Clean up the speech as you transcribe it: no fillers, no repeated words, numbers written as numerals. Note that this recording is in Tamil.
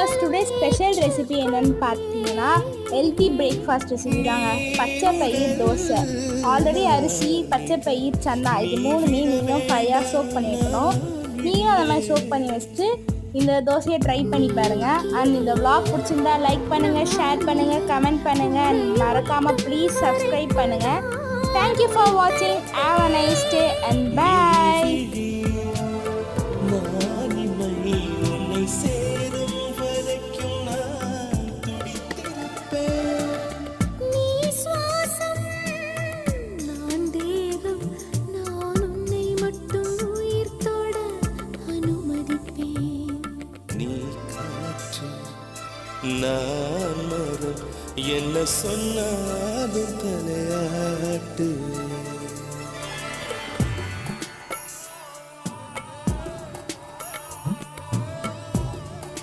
வியூவர்ஸ், டுடே ஸ்பெஷல் ரெசிபி என்னன்னு பார்த்தீங்கன்னா ஹெல்த்தி பிரேக்ஃபாஸ்ட் ரெசிபி தாங்க. பச்சை பயிர் தோசை. ஆல்ரெடி அரிசி, பச்சை பயிர், சன்னா இது மூணுமே நீங்களும் 5 hours சோக் பண்ணி வைக்கணும். நீங்களும் அந்த மாதிரி சோக் பண்ணி வச்சுட்டு இந்த தோசையை ட்ரை பண்ணி பாருங்கள். அண்ட் இந்த vlog பிடிச்சிருந்தா லைக் பண்ணுங்கள், ஷேர் பண்ணுங்கள், கமெண்ட் பண்ணுங்கள். அண்ட் மறக்காமல் ப்ளீஸ் சப்ஸ்கிரைப் பண்ணுங்கள். தேங்க்யூ ஃபார் வாட்சிங். Have a nice day and பாய். நான் மரம் என்ன சொன்னாலும் தலையாட்டு.